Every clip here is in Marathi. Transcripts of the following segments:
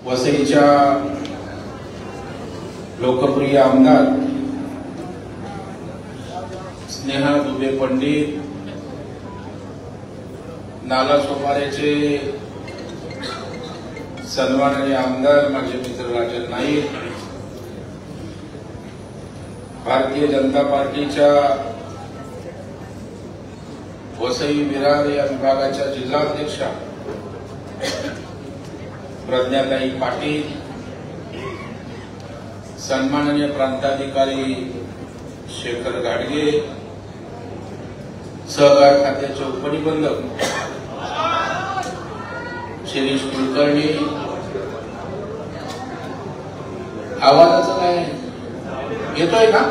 वसईच्या लोकप्रिय आमदार स्नेहा दुबे पंडित, नालासोपाऱ्याचे सन्माननीय आमदार माझे मित्र राजन नाईक, भारतीय जनता पार्टीच्या वसई विरार या विभागाच्या जिल्हाध्यक्षा प्रज्ञाताई पाटील, सन्माननीय प्रांताधिकारी शेखर गाडगे, सहकार खात्याचे उपनिबंधक शिरीष कुलकर्णी, आवाजाचं काय येतोय का?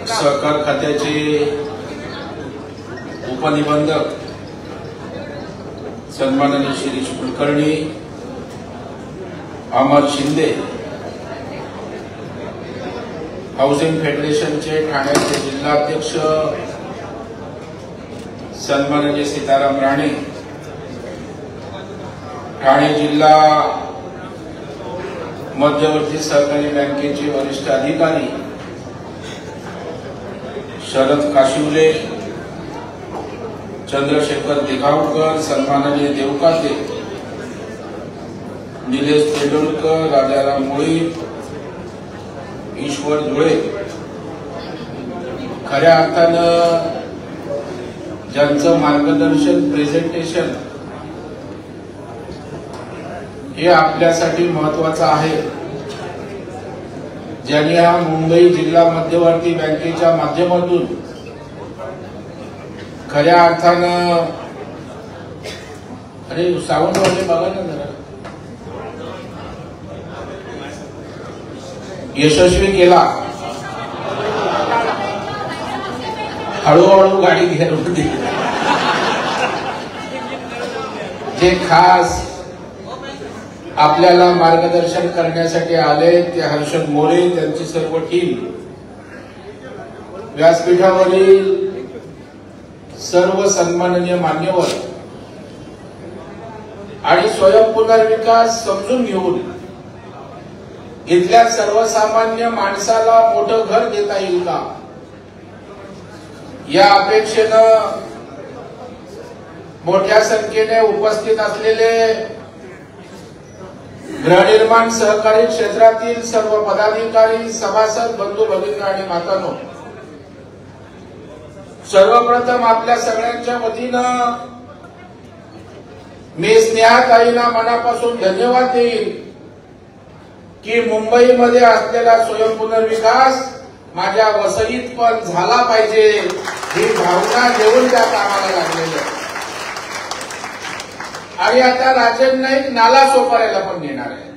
सहकार खात्याचे उपनिबंधक सन्माननीय शिरीष कुलकर्णी, अमर शिंदे, हाऊसिंग फेडरेशनचे ठाण्याचे जिल्हाध्यक्ष सन्माननीय सीताराम राणे, ठाणे जिल्हा मध्यवर्ती सहकारी बँकेचे वरिष्ठ अधिकारी शरद काशिवले, चंद्रशेखर दिघावकर, सन्माननीय देवकाते, निलेश तेंडुलकर, राजाराम मुळी, ईश्वर धुळे, खऱ्या अर्थानं ज्यांचं मार्गदर्शन प्रेझेंटेशन हे आपल्यासाठी महत्वाचं आहे, ज्यांनी हा मुंबई जिल्हा मध्यवर्ती बँकेच्या माध्यमातून खऱ्या अर्थानं साऊंड वाले बघा ना जरा यशस्वी केला। हळूहळू गाडी घेर होती। जे खास आपल्याला मार्गदर्शन करण्यासाठी आले ते हर्षद मोरे, त्यांची सर्व टीम, व्यासपीठावरील सर्व सन्माननीय मान्यवर आणि स्वयं पुनर्विकास समजून घेऊन इथल्या सर्वसामान्य माणसाला मोठं घर देता येईल का या अपेक्षेनं मोठ्या संख्येने उपस्थित असलेले गृहनिर्माण सहकारी क्षेत्रातील सर्व पदाधिकारी, सभासद, बंधू भगिनी आणि मातांनो, सर्वप्रथम आपल्या सगळ्यांच्या वतीनं मी स्नेहाताईंना मनापासून धन्यवाद देईन की मुंबईमध्ये असलेला स्वयं पुनर्विकास माझ्या वसईत पण झाला पाहिजे ही भावना घेऊन त्या कामाला लागलेली आहे। आणि आता राजन नाईक नालासोपाऱ्याला पण घेणार आहे।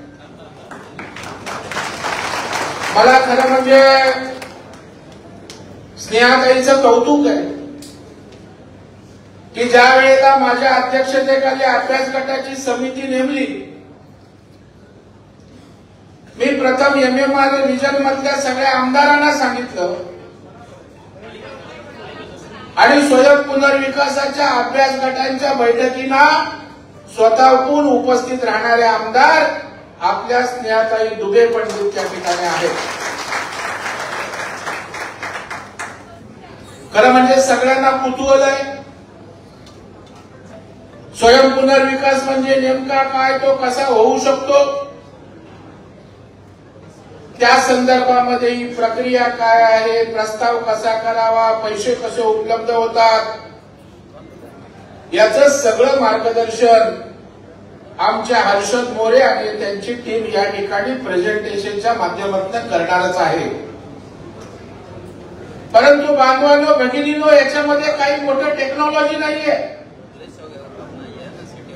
मला खरं म्हणजे स्नेहाताईचं कौतुक आहे की ज्या वेळेला माझ्या अध्यक्षतेखाली अभ्यास गटाची समिती नेमली, मी प्रथम MMR रिजन मधल्या सगळ्या आमदारांना सांगितलं आणि स्वयं पुनर्विकासाच्या अभ्यास गटांच्या बैठकींना स्वतःहून उपस्थित राहणारे आमदार आपल्या स्नेहाताई दुबे पंडित त्या ठिकाणी आहेत। खरं म्हणजे सगळ्यांना कुतूहल आहे, स्वयं पुनर्विकास म्हणजे नेमका काय, तो कसा होऊ शकतो, त्या संदर्भामध्ये ही प्रक्रिया काय आहे, प्रस्ताव कसा करावा, पैसे कसे उपलब्ध होतात, याचं सगळं मार्गदर्शन आमच्या हर्षद मोरे आणि त्यांची टीम या ठिकाणी प्रेझेंटेशनच्या माध्यमातून करणारच आहे। परंतु बांधवांनो, भगिनींनो, याच्यामध्ये काही मोठं टेक्नॉलॉजी नाहीये।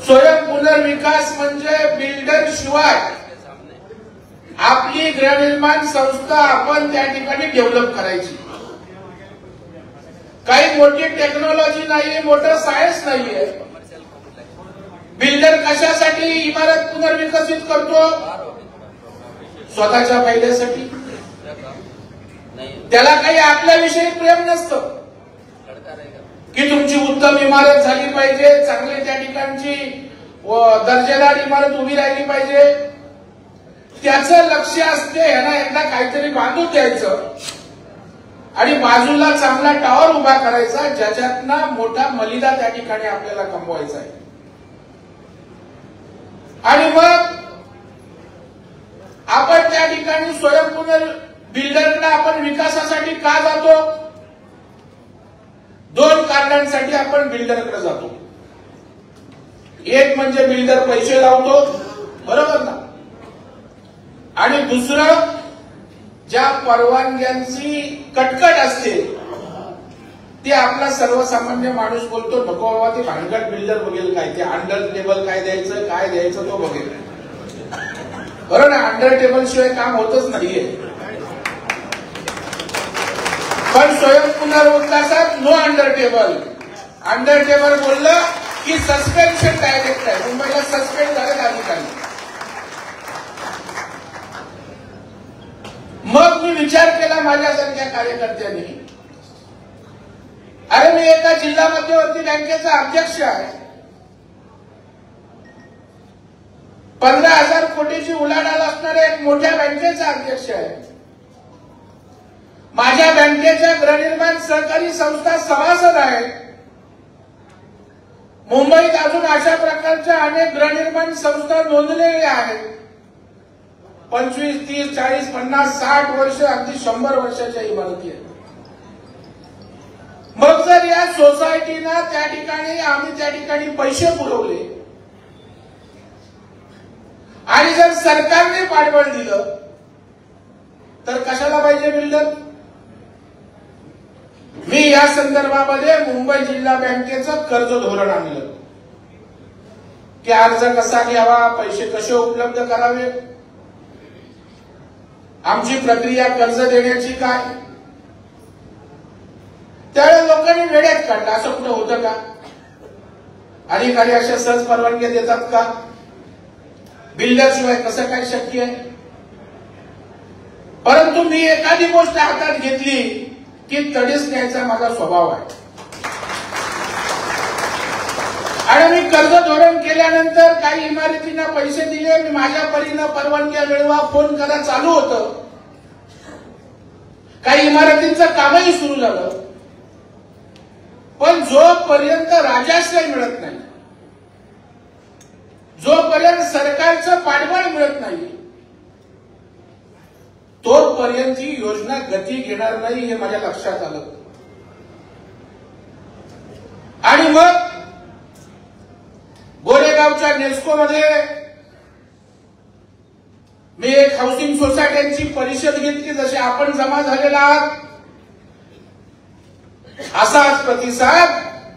स्वयं पुनर्विकास म्हणजे बिल्डर शिवाय आपली गृहनिर्माण संस्था आपण त्या ठिकाणी डेव्हलप करायची। काही मोठी टेक्नॉलॉजी नाहीये, मोठं सायन्स नाहीये। बिल्डर कशासाठी इमारत पुनर्विकसित करतो? स्वतःच्या फायद्यासाठी। त्याला काही आपल्याविषयी प्रेम नसतं की तुमची उत्तम इमारत झाली पाहिजे, चांगली त्या ठिकाणची दर्जेदार इमारत उभी राहिली पाहिजे, त्याचं लक्ष असते. यांना एकदा काहीतरी बांधून द्यायचं आणि बाजूला चांगला टॉवर उभा करायचा, ज्याच्यातनं मोठा मलिदा त्या ठिकाणी आपल्याला कमवायचा आहे. आणि मग आपण त्या ठिकाणी स्वयंपूर्ण बिल्डरकडे आपण विकासासाठी का जातो? दोन कारणांसाठी आपण बिल्डरकडे जातो. एक म्हणजे बिल्डर पैसे लावतो, बरोबर ना, आणि दुसरं ज्या परवानग्यांची कटकट असते ते आपला सर्वसामान्य माणूस बोलतो नको बाबा, ते भानगड बिल्डर बघेल काय, ते अंडर टेबल काय द्यायचं तो बघेल. बरोबर ना, अंडर टेबल शिवाय काम होतच नाहीये. पण स्वयंपुनर्विकासात no under table. Under table बोललं की सस्पेन्शन डायरेक्ट आहे. मुंबईला सस्पेंड झाले अधिकारी. मग मी विचार केला माझ्यासारख्या कार्यकर्त्यांनी, अरे मी एका जिल्हा मध्यवर्ती बँकेचा अध्यक्ष आहे, 15,000 कोटीची उलाढाल असणाऱ्या एक मोठ्या बँकेचा अध्यक्ष आहे. माझ्या बँकेच्या गृहनिर्माण सहकारी संस्था सभासद आहेत. मुंबईत अजून अशा प्रकारच्या अनेक गृहनिर्माण संस्था नोंदलेल्या आहेत. 25, 30, 40, 50, 60 वर्ष, अगदी 100 वर्षाच्या इमारती आहेत. मग जर या सोसायटीना त्या ठिकाणी आम्ही त्या ठिकाणी पैसे पुरवले आणि जर सरकारने पाठबळ दिलं तर कशाला पाहिजे बिल्डर? मी या संदर्भामध्ये मुंबई जिल्हा बँकेचं कर्ज धोरण आणलं की अर्ज कसा घ्यावा, पैसे कसे उपलब्ध करावे, आमची प्रक्रिया कर्ज देण्याची काय. त्यावेळेस लोकांनी वेड्यात काढलं. असं कुठं होतं का? अधिकारी अशा सहज परवानग्या देतात का? बिल्डर शिवाय कसं काय शक्य आहे? परंतु मी एखादी गोष्ट हातात घेतली की तडीस न्यायचा माझा स्वभाव आहे. आणि मी कर्ज धोरण केल्यानंतर काही इमारतींना पैसे दिले, मी माझ्या परीनं परवानग्या मिळवा, फोन करा चालू होतं. काही इमारतींचं कामही सुरू झालं. पण जोपर्यंत राजाश्रय मिळत नाही, जोपर्यंत सरकारचं पाठबळ मिळत नाही, तोपर्यंत ही योजना गती घेणार नाही हे माझ्या लक्षात आलं. आणि मग गोरेगावच्या नेस्कोमध्ये मी एक हाऊसिंग सोसायट्यांची परिषद घेतली. जसे आपण जमा झालेला आहात असाच प्रतिसाद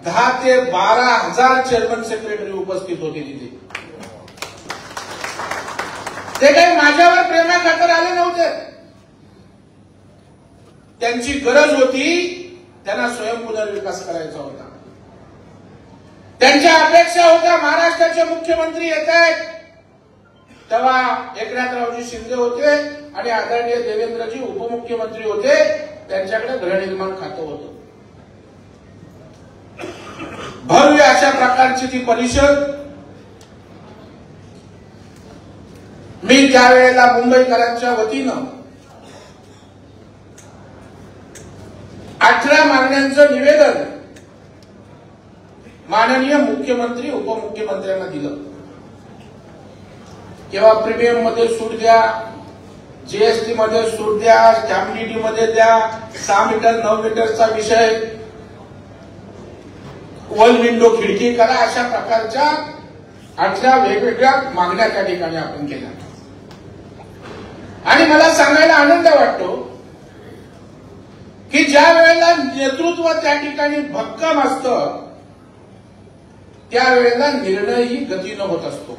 10 ते 12,000 चेअरमन सेक्रेटरी उपस्थित होते तिथे. ते काही माझ्यावर प्रेमाखातर आले नव्हते. त्यांची गरज होती, त्यांना स्वयंपुनर्विकास करायचा होता. त्यांच्या अपेक्षा होत्या महाराष्ट्राचे मुख्यमंत्री येत आहेत, तेव्हा एकनाथरावजी शिंदे होते आणि आदरणीय देवेंद्रजी उपमुख्यमंत्री होते. त्यांच्याकडे गृहनिर्माण खातं होतं. भव्य अशा प्रकारची ती परिषद. मी त्यावेळेला मुंबईकरांच्या वतीनं 18 मागण्यांचं निवेदन माननीय मुख्यमंत्री उपमुख्यमंत्र्यांना दिलं. किंवा प्रीमियम मध्ये सूट द्या, जीएसटी मध्ये सूट द्या, स्टॅम्प ड्युटी मध्ये द्या, 6 मीटर 9 मीटरचा विषय, वन विंडो खिडकी करा, अशा प्रकारच्या 18 वेगवेगळ्या मागण्या त्या ठिकाणी आपण केल्या. आणि मला सांगायला आनंद वाटतो की ज्या वेळेला नेतृत्व त्या ठिकाणी भक्कम असतं त्यावेळेला निर्णयही गतीनं होत असतो.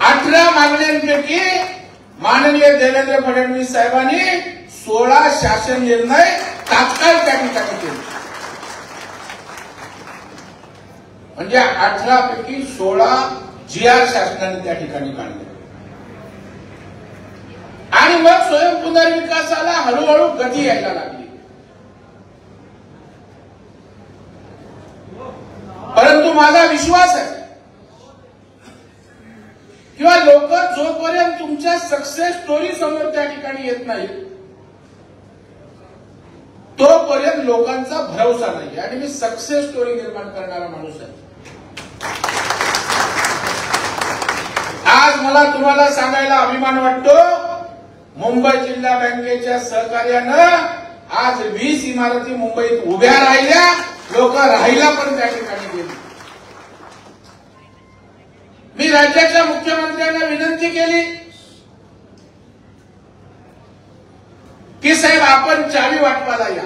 18 मागण्यांपैकी माननीय देवेंद्र फडणवीस साहेबांनी 16 शासन निर्णय तात्काळ त्या ठिकाणी केले. म्हणजे 18 पैकी 16 GR शासनाने त्या ठिकाणी काढले. आणि मग स्वयंपुनर्विकासाला हळूहळू गती यायला लागली. परंतु माझा विश्वास आहे किंवा लोक जोपर्यंत तुमच्या सक्सेस स्टोरी समोर त्या ठिकाणी येत नाही तोपर्यंत लोकांचा भरवसा नाही आणि मी सक्सेस स्टोरी निर्माण करणारा माणूस आहे. आज मला तुम्हाला सांगायला अभिमान वाटतो, मुंबई जिल्हा बँकेच्या सहकार्यानं आज 20 इमारती मुंबईत उभ्या राहिल्या, लोक राहायला पण त्या ठिकाणी गेली. मी राज्याच्या मुख्यमंत्र्यांना विनंती केली की साहेब आपण चावी वाटपाला या,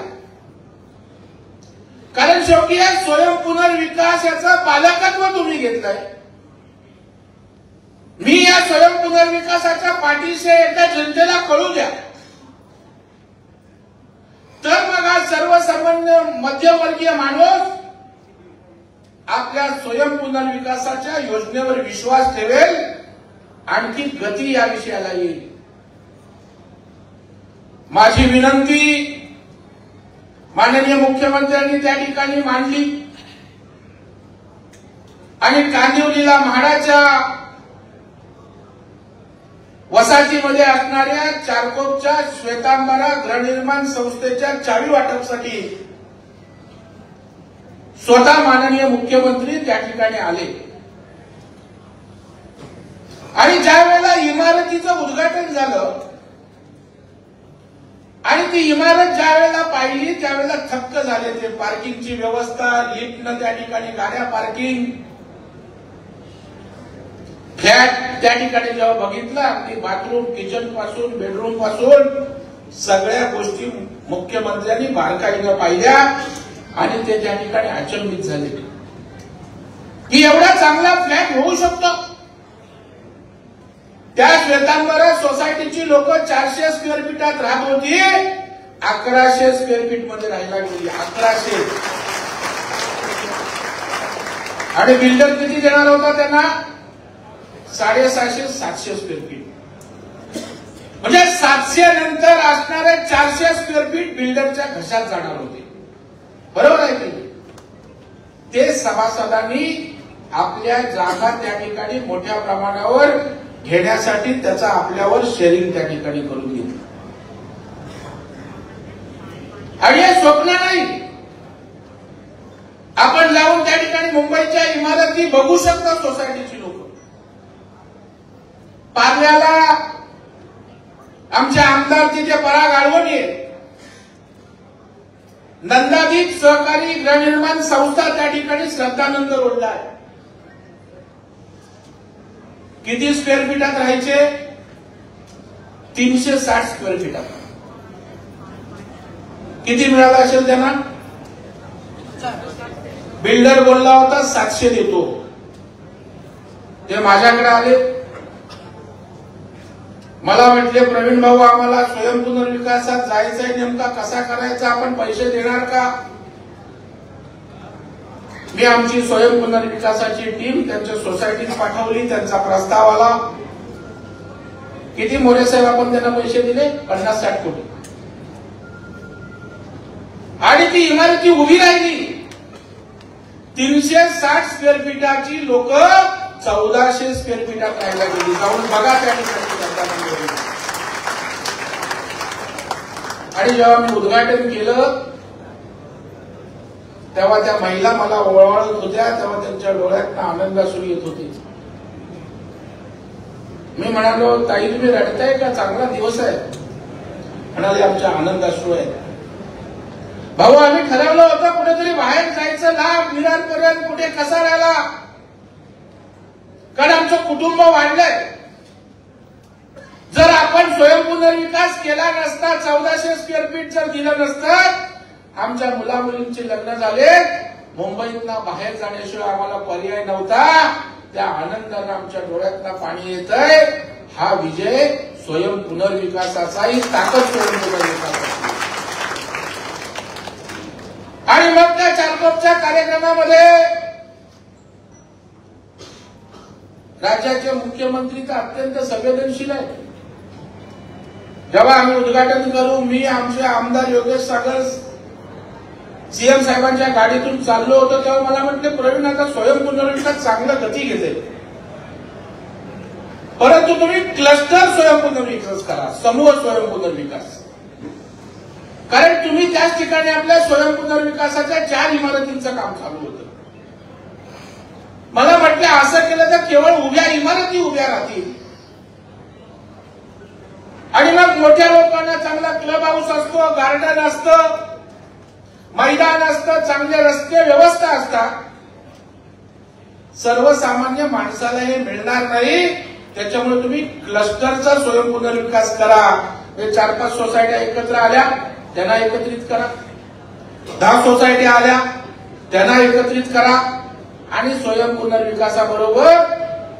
कारण शेवटी या स्वयंपुनर्विकास याचा पालकत्व तुम्ही घेतलाय. मी या स्वयंपुनर्विकासाच्या पाठीशी एकदा जनतेला कळू द्या, तर मग आज सर्वसामान्य मध्यमवर्गीय माणूस आपल्या स्वयंपुनर्विकासाच्या योजनेवर विश्वास ठेवेल, आणखी गती या विषयाला येईल. माझी विनंती माननीय मुख्यमंत्र्यांनी त्या ठिकाणी मांडली आणि कांदिवलीला म्हाडाच्या वसाहतीमध्ये असणाऱ्या चारकोपच्या श्वेतांबरा गृहनिर्माण संस्थेच्या चावी वाटपासाठी स्वतः माननीय मुख्यमंत्री त्या ठिकाणी आले आणि ज्या वेळेला इमारतीचं उद्घाटन झालं आणि ती इमारत ज्या वेळेला पाहिली त्यावेळेला थक्क झाले. ते पार्किंगची व्यवस्था, लिफ्टनं त्या ठिकाणी गाड्या पार्किंग, फ्लॅट त्या ठिकाणी जेव्हा बघितलं, अगदी बाथरूम, किचन पासून, बेडरूम पासून सगळ्या गोष्टी मुख्यमंत्र्यांनी बारकाईनं पाहिल्या आणि ते त्या ठिकाणी अचंबित झाले की एवढा चांगला फ्लॅट होऊ शकतो. त्या श्वेतांबरा सोसायटीची लोक 400 स्क्वेअर फीटात राहत होती, 1100 स्क्वेअर फीट मध्ये राहायला गेली. 1100. आणि बिल्डर किती देणार होता त्यांना? 750 700 स्क्वेअर फीट. म्हणजे 700 नंतर असणारे 400 स्क्वेअर फीट बिल्डरच्या घशात जाणार होते. बरोबर आहे की? ते सभासदांनी आपल्या जागा त्या ठिकाणी मोठ्या प्रमाणावर घेण्यासाठी त्याचा आपल्यावर शेअरिंग त्या ठिकाणी करून घेतलं. आणि हे स्वप्न नाही. आपण जाऊन त्या ठिकाणी मुंबईच्या इमारती बघू शकतो. सोसायटीची लोक पार्ल्याला आमचे आमदार तिथे पराग आळवणी, नंदादीप सहकारी गृहनिर्माण संस्था त्या ठिकाणी श्रद्धानंद रोडला आहे. किती स्क्वेअर फीटात राहायचे? 360 स्क्वेअर फीटात. किती मिळाला असेल त्यांना? बिल्डर बोलला होता 700 देतो. ते माझ्याकडे आले, मला म्हटले प्रवीण भाऊ आम्हाला स्वयंपुनर्विकासात जायचंय, नेमका कसा करायचा, आपण पैसे देणार का? मी आमची स्वयंपुनर्विकासाची टीम त्यांच्या सोसायटीत पाठवली. त्यांचा प्रस्ताव आला. किती मोरे साहेब आपण त्यांना पैसे दिले? 50-60 कोटी. आणि ती इमारती उभी राहिली. 360 स्क्वेअर फीटाची लोक 1400 स्क्वेअर फीटात राहायला गेली. जाऊन बघा त्या ठिकाणी. आणि जेव्हा मी उद्घाटन केलं तेव्हा त्या महिला मला ओवाळत होत्या, तेव्हा त्यांच्या डोळ्यात आनंदाश्रू येत होते. मी म्हणालो ताई तुम्ही रडताय का? चांगला दिवस आहे. म्हणाले आमच्या आनंदाश्रू आहेत. भाऊ आम्ही ठरवलं होतं कुठेतरी बाहेर जायचं, लांब विरारपर्यंत, कुठे कसा राहिला, कारण आमचं कुटुंब वाढलंय. जर आपण स्वयंपुनर्विकास केला नसता, 1400 स्क्वेअर फीट जर दिलं नसतं, आमच्या मुला मुलींचे लग्न झाले, मुंबईतनं बाहेर जाण्याशिवाय आम्हाला पर्याय नव्हता. त्या आनंदानं आमच्या डोळ्यातनं पाणी येतंय. हा विजय स्वयंपुनर्विकासाचाही ताकद स्वयंपुनर्विकासाची. आणि मग त्या चारकोपच्या कार्यक्रमामध्ये राज्याचे मुख्यमंत्री तर अत्यंत संवेदनशील आहे. जेव्हा आम्ही उद्घाटन करू, मी आमचे आमदार योगेश सागर सीएम साहेबांच्या गाडीतून चाललो होतो तेव्हा मला म्हटले, प्रवीण आता स्वयंपुनर्विकास चांगलं गती घेते, परंतु तुम्ही क्लस्टर स्वयंपुनर्विकास करा, समूह स्वयंपुनर्विकास. कारण तुम्ही त्याच ठिकाणी आपल्या स्वयंपुनर्विकासाच्या 4 इमारतींचं काम चालू होतं. मला म्हटलं असं केलं तर केवळ उभ्या इमारती उभ्या राहतील आणि मग मोठ्या लोकांना चांगला क्लब हाऊस असतो, गार्डन असतं, मैदान असतं, चांगले रस्ते, व्यवस्था असतात. सर्वसामान्य माणसाला हे मिळणार नाही. त्याच्यामुळे तुम्ही क्लस्टरचा स्वयंपुनर्विकास करा. 4-5 सोसायट्या एकत्र आल्या, त्यांना एकत्रित करा. 10 सोसायट्या आल्या, त्यांना एकत्रित करा आणि स्वयंपुनर्विकासाबरोबर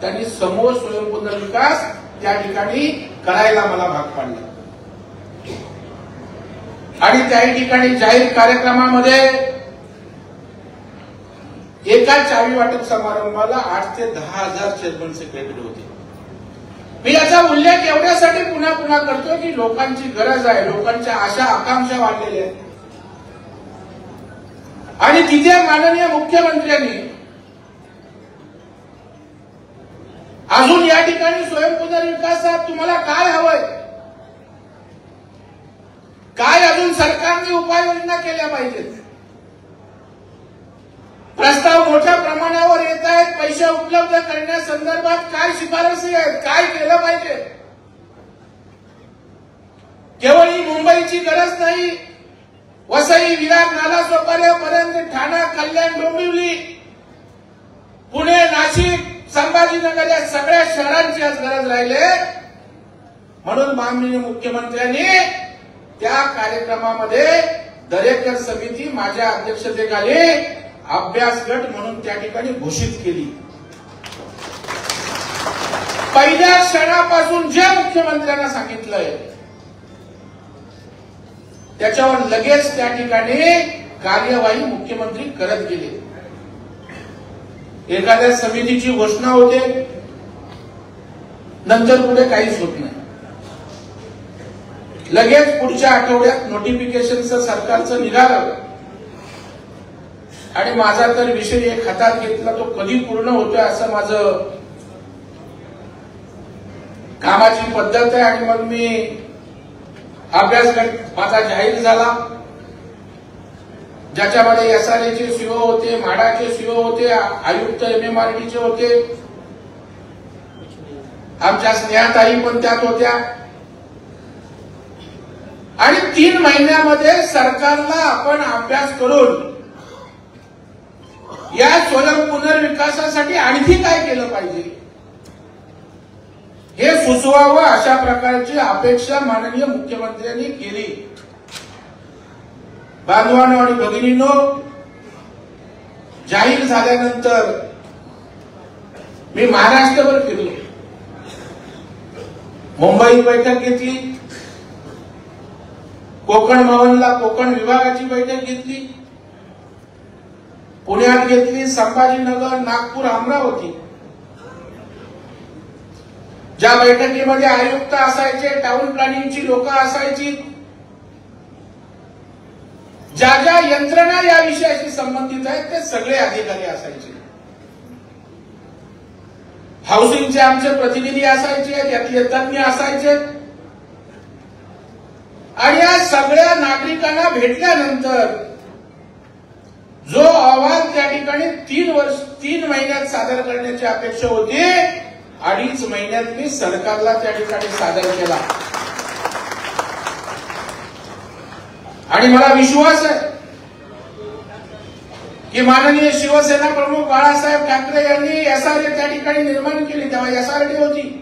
त्यांनी समूह स्वयंपुनर्विकास त्या ठिकाणी करायला मला भाग पाडलं. आणि त्याही ठिकाणी जाहीर कार्यक्रमामध्ये एका चावी वाटप समारंभाला 8 ते 10 हजार चेअरमन सेक्रेटरी होते. मी याचा उल्लेख एवढ्यासाठी पुन्हा पुन्हा करतो की लोकांची गरज आहे, लोकांच्या आशा आकांक्षा वाढलेल्या आहेत. आणि तिथे माननीय मुख्यमंत्र्यांनी अजून या ठिकाणी स्वयंपुनर्विकासात तुम्हाला काय हवंय, काय अजून सरकारने उपाययोजना केल्या पाहिजेत, प्रस्ताव मोठ्या प्रमाणावर येत आहेत, पैसे उपलब्ध करण्यासंदर्भात काय शिफारसी आहेत, काय केलं पाहिजे. केवळ ही मुंबईची गरज नाही, वसई, विरार, नालासोपाऱ्यापर्यंत ठाणा, कल्याण, डोंबिवली, पुणे, नाशिक, संभाजीनगर या सगळ्या शहरांची आज गरज राहिले. म्हणून माननीय मुख्यमंत्र्यांनी त्या कार्यक्रमामध्ये दरेकर समिती माझ्या अध्यक्षतेखाली अभ्यास गट म्हणून त्या ठिकाणी घोषित केली. पहिल्या क्षणापासून जे मुख्यमंत्र्यांना सांगितलंय त्याच्यावर लगेच त्या ठिकाणी कार्यवाही मुख्यमंत्री करत गेले. एखाद्या समितीची घोषणा होते, नंतर पुढे काहीच होत नाही. लगेच पुढच्या आठवड्यात नोटिफिकेशनचं सरकारचं निघालं आणि माझा तर विषय एक हातात घेतला, तो कधी पूर्ण होतोय असं माझं कामाची पद्धत आहे. आणि मग मी अभ्यास गट माझा जाहीर झाला, ज्याच्यामध्ये एसआरएचे सीओ होते, म्हाडाचे सीओ होते, आयुक्त MMRDचे होते, आमच्या स्नेहाताई पण त्यात होत्या. आणि 3 महिन्यामध्ये सरकारला आपण अभ्यास करून या स्वयंपुनर्विकासासाठी आणखी काय केलं पाहिजे हे सुचवावं, अशा प्रकारची अपेक्षा माननीय मुख्यमंत्र्यांनी केली. बांधवांनो आणि भगिनींनो, जाहीर झाल्यानंतर मी महाराष्ट्रभर फिरलो. मुंबईत बैठक घेतली, कोकण भवनला कोकण विभागाची बैठक घेतली, पुण्यात घेतली, संभाजीनगर, नागपूर, अमरावती. ज्या बैठकीमध्ये आयुक्त असायचे, टाउन प्लॅनिंगची लोक असायची, ज्या ज्या यंत्रणा या विषयाशी संबंधित आहेत ते सगळे अधिकारी असायचे. हाऊसिंगचे आमचे प्रतिनिधी असायचे, यातले तज्ञ असायचे. आणि या सगळ्या नागरिकांना भेटल्यानंतर जो अहवाल त्या ठिकाणी 3 महिन्यात सादर करण्याची अपेक्षा होती, 2.5 महिन्यात मी सरकारला त्या ठिकाणी सादर केला. आणि मला विश्वास आहे की माननीय शिवसेना प्रमुख बाळासाहेब ठाकरे यांनी एसआरए त्या ठिकाणी निर्माण केली. तेव्हा एसआरडी होती.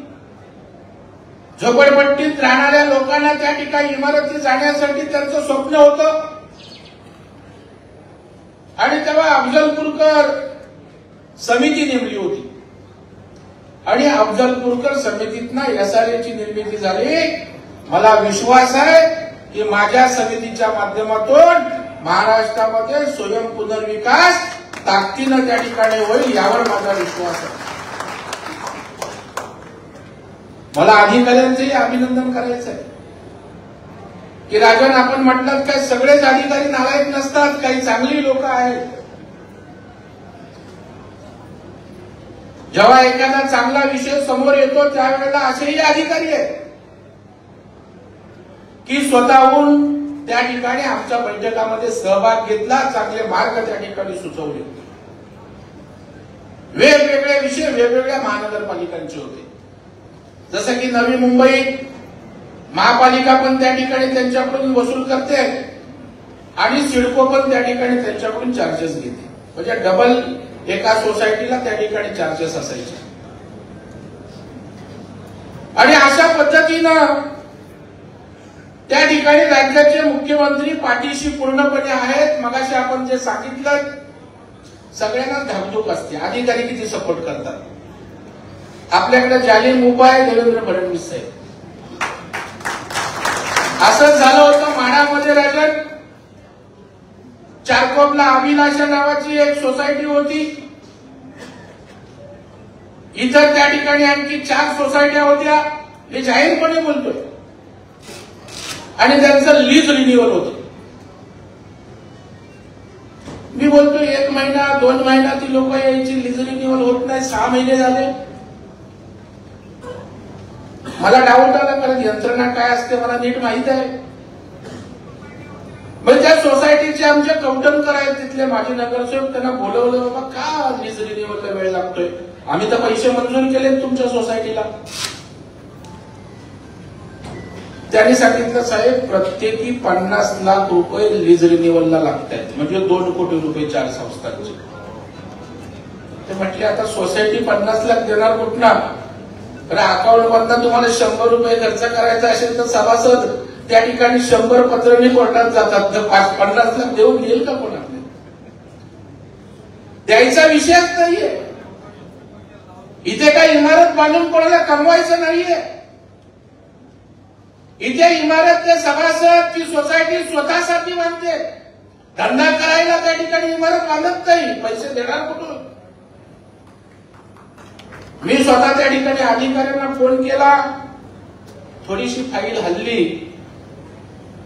झोपडपट्टीत राहणाऱ्या लोकांना त्या ठिकाणी इमारती जाण्यासाठी त्यांचं स्वप्न होतं. आणि तेव्हा अफजलपूरकर समिती नेमली होती आणि अफजलपूरकर समितीतनं एसआरएची निर्मिती झाली. मला विश्वास आहे की माझ्या समितीच्या माध्यमातून महाराष्ट्रामध्ये स्वयंपुनर्विकास ताकदीनं त्या ठिकाणी होईल, यावर माझा विश्वास आहे. मला अधिकाऱ्यांचंही अभिनंदन करायचं आहे की राजन आपण म्हटलं काय सगळेच अधिकारी नालायक नसतात, काही चांगली लोक आहेत. जेव्हा एखादा चांगला विषय समोर येतो त्यावेळेला असेही अधिकारी आहेत की स्वतःहून त्या ठिकाणी आमच्या बैठकामध्ये सहभाग घेतला, चांगले मार्ग त्या ठिकाणी सुचवले. वेगवेगळे विषय वेगवेगळ्या महानगरपालिकांचे होते. जसं की नवी मुंबई महापालिका पण त्या ठिकाणी त्यांच्याकडून वसूल करते आणि सिडको पण त्या ठिकाणी त्यांच्याकडून चार्जेस घेते. म्हणजे डबल एका सोसायटीला त्या ठिकाणी चार्जेस असायचे. आणि अशा पद्धतीनं त्या ठिकाणी राज्याचे मुख्यमंत्री पाठीशी पूर्णपणे आहेत. मगाशी आपण जे सांगितलं, सगळ्यांना धाकधूक असते, अधिकारी किती सपोर्ट करतात. आपल्याकडे जालीम उभा आहे देवेंद्र फडणवीस साहेब. असंच झालं होतं माढामध्ये राजन. चारकोपला अभिलाषा नावाची एक सोसायटी होती. इतर त्या ठिकाणी आणखी 4 सोसायट्या होत्या. हे जाहीरपणे बोलतोय. आणि त्यांचं लीज रिन्युअल होतं. मी बोलतोय 1 महिना 2 महिना ती लोक यायची, लीज रिन्युअल होत नाही. 6 महिने झाले. मला डाऊट आला, कारण यंत्रणा काय असते मला नीट माहित आहे. म्हणजे त्या सोसायटीचे आमचे कौटुंबकर आहेत तिथले माजी नगरसेवक, त्यांना बोलवलं, बाबा का लीज रिन्युअलला वेळ लागतोय, आम्ही तर पैसे मंजूर केलेत तुमच्या सोसायटीला. त्यांनी सांगितलं साहेब प्रत्येकी 50 लाख रुपये लीज रिन्युअलला लागत आहेत, म्हणजे 2 कोटी रुपये 4 संस्थांचे. ते म्हटले आता सोसायटी 50 लाख देणार कुठला, तर अकाउंट मधनं तुम्हाला 100 रुपये खर्च करायचा असेल तर सभासद त्या ठिकाणी 100 पत्रांनी कोर्टात जातात. तर 50 लाख देऊन येईल का कोणाला? द्यायचा विषयच नाहीये. इथे काही इमारत बांधून कोणाला कमवायचं नाहीये. इथे इमारत ते सभासद ती सोसायटी स्वतःसाठी बांधते. धंदा करायला त्या ठिकाणी इमारत बांधत नाही. पैसे देणार कुठून? मी स्वतः त्या ठिकाणी अधिकाऱ्यांना फोन केला, थोडीशी फाईल हल्ली,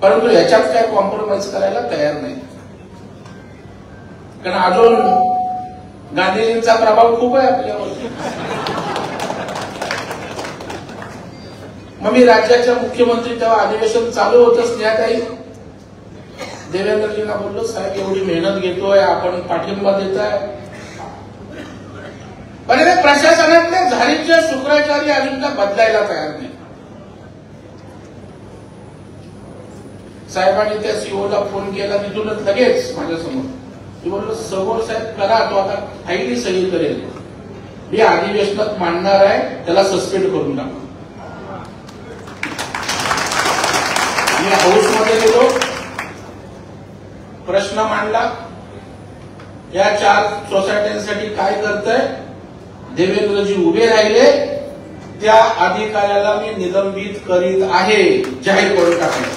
परंतु याच्यात काय कॉम्प्रोमाइज करायला तयार नाही. कारण अजून गांधीजींचा प्रभाव खूप आहे आपल्यावर. मग मी राज्याच्या मुख्यमंत्री तेव्हा अधिवेशन चालू होतं स्नेहाताई देवेंद्रजींना बोललो, साहेब एवढी मेहनत घेतोय आपण, पाठिंबा देताय, पण ते प्रशासनातले झारीचे शुक्राचार्य अजून का बदलायला तयार नाही. साहेबांनी त्या सीओला फोन केला, तिथूनच लगेच माझ्यासमोर मी बोललो, समोर साहेब करा, तो आता फाईली सही करेल, मी अधिवेशनात मांडणार आहे, त्याला सस्पेंड करून टाका. मी हाऊसमध्ये गेलो, प्रश्न मांडला, या 4 सोसायट्यांसाठी काय करतंय. देवेंद्रजी उभे राहिले, त्या अधिकाऱ्याला मी निलंबित करीत आहे, जाहीर करून टाकले.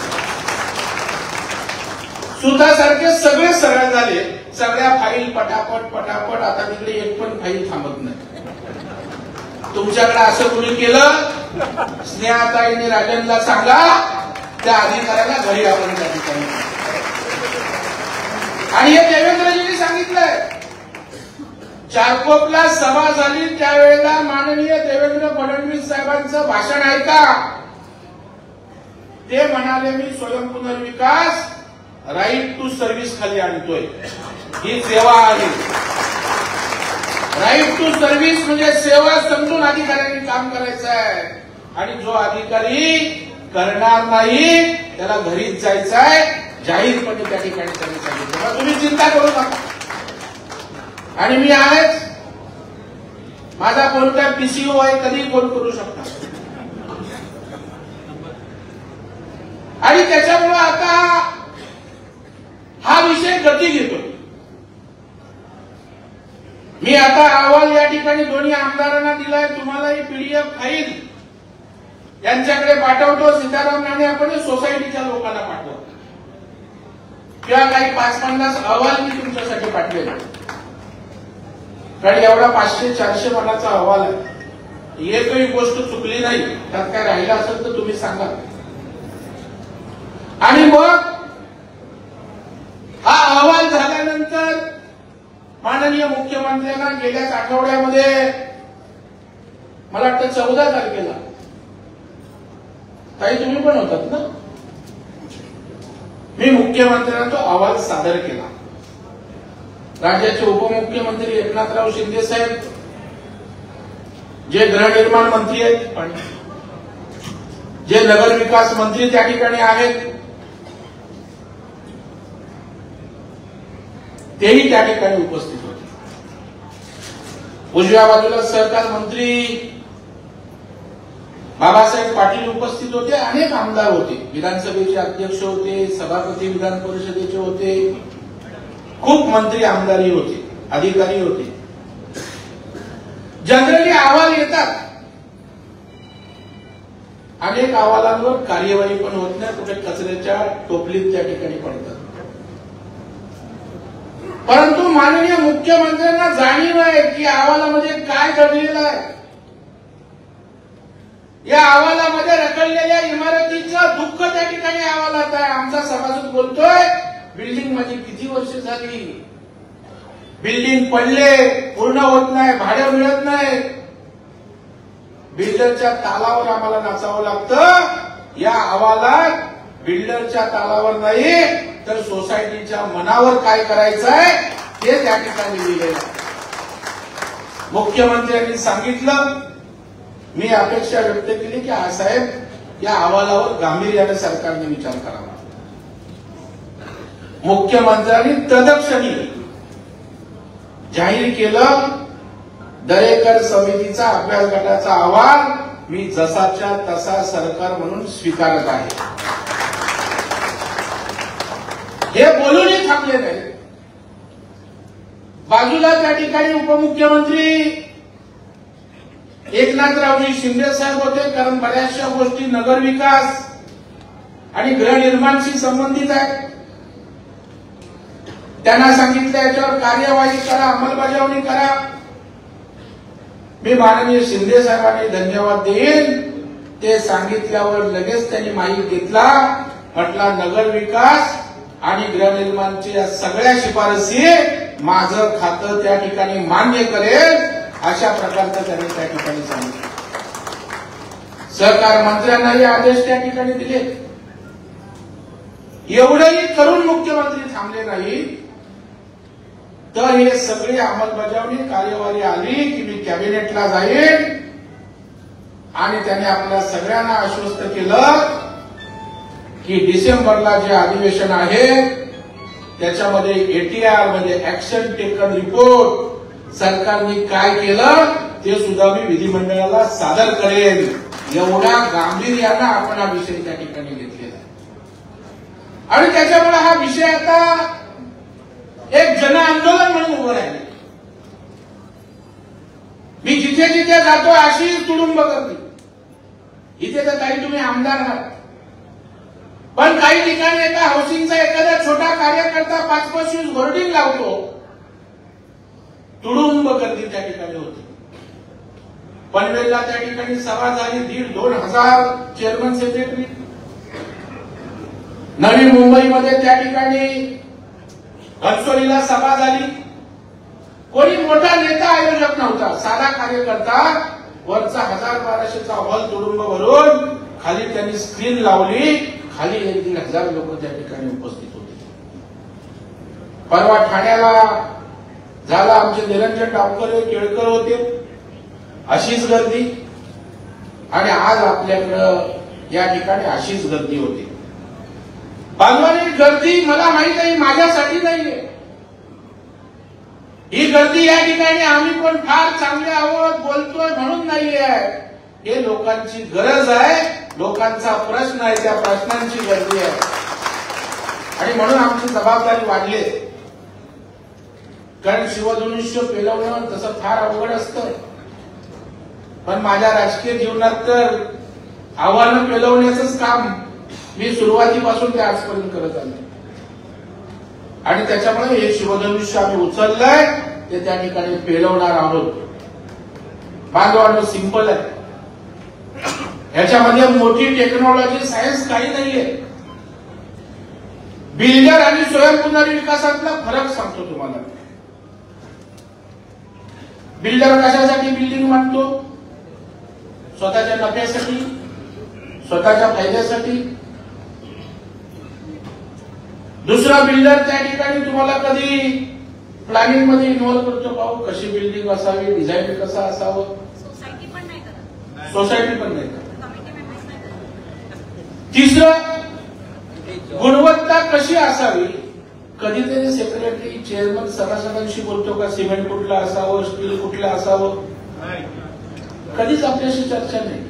सुतासारखे सगळे सरळ झाले, सगळ्या फाईल पटापट पटापट. आता तिकडे एक पण फाईल थांबत नाही. तुमच्याकडे असं कुणी केलं, स्नेहाताईंनी राजनला सांगा, त्या अधिकाऱ्याला घरी आपण त्या ठिकाणी. आणि हे देवेंद्रजींनी सांगितलंय. चारकोपला सभा झाली त्यावेळेला माननीय देवेंद्र फडणवीस साहेबांचं भाषण ऐका. ते म्हणाले, मी स्वयंपुनर्विकास राईट टू सर्व्हिस खाली आणतोय. ही सेवा आहे. राईट टू सर्व्हिस म्हणजे सेवा समजून अधिकाऱ्यांनी काम करायचं आहे. आणि जो अधिकारी करणार नाही त्याला घरीच जायचं आहे, जाहीरपणे त्या ठिकाणी त्यांनी सांगितलं. तुम्ही चिंता करू नका. आणि मी आहेच. माझा कोणता पीसीओ आहे, कधी फोन करू शकता. आणि त्याच्यामुळे आता हा विषय गती घेतो. मी आता अहवाल या ठिकाणी दोन्ही आमदारांना दिलाय. तुम्हालाही पीडीएफ फाईल यांच्याकडे पाठवतो. सीताराम नाणे आपण सोसायटीच्या लोकांना पाठवतो, किंवा काही 5-50 अहवाल मी तुमच्यासाठी पाठवेल. कारण एवढा 500-400 पानाचा अहवाल आहे. एकही गोष्ट चुकली नाही. त्यात काय राहिलं असेल तर तुम्ही सांगा. आणि मग हा अहवाल झाल्यानंतर माननीय मुख्यमंत्र्यांना गेल्याच आठवड्यामध्ये मला वाटतं 14 तारखेला ताई तुम्ही पण होतात ना, मी मुख्यमंत्र्यांना तो अहवाल सादर केला. राज्याचे उपमुख्यमंत्री एकनाथराव शिंदे साहेब, जे गृहनिर्माण मंत्री आहेत आणि जे नगर विकास मंत्री त्या ठिकाणी आहेत, तेही त्या ठिकाणी उपस्थित होते. उजव्या बाजूला सहकार मंत्री बाबासाहेब पाटील उपस्थित होते. अनेक आमदार होते, विधानसभेचे अध्यक्ष होते, सभापती विधान परिषदेचे होते, खूप मंत्री आमदारही होते, अधिकारी होते. जनरली अहवाल येतात, अनेक अहवालांवर कार्यवाही पण होत नाही, कुठे कचऱ्याच्या टोपलीत त्या ठिकाणी पडतात. परंतु माननीय मुख्यमंत्र्यांना जाणीव आहे की अहवालामध्ये काय घडलेलं आहे. या अहवालामध्ये रखडलेल्या इमारतीचं दुःख त्या ठिकाणी अहवालात आहे. आमचा सभासद बोलतोय बिल्डिंग मध्ये किती वर्ष झाली, बिल्डिंग पडले, पूर्ण होत नाही, भाडं मिळत नाही, बिल्डरच्या तालावर आम्हाला नाचावं लागतं. या अहवालात बिल्डरच्या तालावर नाही तर सोसायटीच्या मनावर काय करायचं आहे ते त्या ठिकाणी लिहिलेलं आहे. मुख्यमंत्र्यांनी सांगितलं, मी अपेक्षा व्यक्त केली की साहेब या अहवालावर गांभीर्याने सरकारने विचार करावा. मुख्यमंत्र्यांनी तत्क्षणी जाहीर केलं, दरेकर समितीचा अभ्यास गटाचा अहवाल मी जसाच्या तसा सरकार म्हणून स्वीकारत आहे. हे बोलूनही थांबले नाही. बाजूला त्या ठिकाणी उपमुख्यमंत्री एकनाथरावजी शिंदे साहेब होते, कारण बऱ्याचशा गोष्टी नगरविकास आणि गृहनिर्माणशी संबंधित आहेत. त्यांना सांगितलं याच्यावर कार्यवाही करा, अंमलबजावणी करा. मी माननीय शिंदे साहेबांनी धन्यवाद देईन. ते सांगितल्यावर लगेच त्यांनी माहीत घेतला, म्हटला नगर विकास आणि गृहनिर्माणच्या या सगळ्या शिफारसी माझं खातं त्या ठिकाणी मान्य करेल, अशा प्रकारचं त्यांनी त्या ठिकाणी सांगितलं. सहकार मंत्र्यांनाही आदेश त्या ठिकाणी दिले. एवढंही करून मुख्यमंत्री थांबले नाही, तर हे सगळी अंमलबजावणी कार्यवाही आली की मी कॅबिनेटला जाईन आणि त्याने आपल्या सगळ्यांना आश्वस्त केलं की डिसेंबरला जे अधिवेशन आहे त्याच्यामध्ये एटीआर मध्ये ऍक्शन टेकन रिपोर्ट सरकारने काय केलं ते सुद्धा मी विधिमंडळाला सादर करेन. एवढ्या गांभीर्यानं आपण हा विषय त्या ठिकाणी घेतलेला आहे आणि त्याच्यामुळे हा विषय आता एक जन आंदोलन म्हणून उभं राहिले. मी जिथे जिथे जातो अशीच तुडुंब गर्दी. इथे तर काही तुम्ही आमदार आहात, पण काही ठिकाणी एका हाऊसिंगचा एखादा छोटा कार्यकर्ता 5-5 होर्डिंग लावतो, तुडुंब गर्दी त्या ठिकाणी होती. पनवेलला त्या ठिकाणी सभा झाली, 1,500-2,000 चेअरमन सेक्रेटरी. नवी मुंबईमध्ये त्या ठिकाणी घनसोलीला सभा झाली. कोणी मोठा नेता आयोजक नव्हता, साधा कार्यकर्ता. वरचा 1000-1200चा हॉल तुडुंब भरून खाली त्यांनी स्क्रीन लावली, खाली 1,000-1,500 लोक त्या ठिकाणी उपस्थित होते. परवा ठाण्याला झाला, आमचे निरंजन डावकर केळकर होते, अशीच गर्दी. आणि आज आपल्याकडं या ठिकाणी अशीच गर्दी होती. बांधवांनी गर्दी मला माहित आहे, माझ्यासाठी नाहीये ही गर्दी. या ठिकाणी आम्ही पण फार चांगले आहोत बोलतोय म्हणून नाहीये. हे लोकांची गरज आहे, लोकांचा प्रश्न आहे, त्या प्रश्नांची गर्दी आहे आणि म्हणून आमची जबाबदारी वाढली. कारण शिवधनुष्य पेलवणं तसं फार अवघड असतं, पण माझ्या राजकीय जीवनात तर आव्हानं पेलवण्याचंच काम मी सुरुवातीपासून ते आजपर्यंत करत आलो आणि त्याच्यामुळे हे शिवधनुष्य आम्ही उचललंय, ते त्या ठिकाणी पेलवणार आहोत. बांधवांनो, सिंपल आहे. ह्याच्यामध्ये मोठी टेक्नॉलॉजी सायन्स काही नाहीये. बिल्डर आणि स्वयंपुनर्विकासातला फरक सांगतो तुम्हाला. बिल्डर कशासाठी बिल्डिंग बांधतो? स्वतःच्या नफ्यासाठी, स्वतःच्या फायद्यासाठी. दुसरा बिल्डर त्या ठिकाणी तुम्हाला कधी प्लॅनिंग मध्ये इन्व्हॉल्व करतो पाहू, कशी बिल्डिंग असावी, डिझाईन कसं असावं. सोसायटी पण नाही करत. तिसरं, गुणवत्ता कशी असावी. कधीतरी सेक्रेटरी चेअरमन सभासदांशी बोलतो का सिमेंट कुठलं असावं, स्टील कुठलं असावं? कधीच आपल्याशी चर्चा नाही.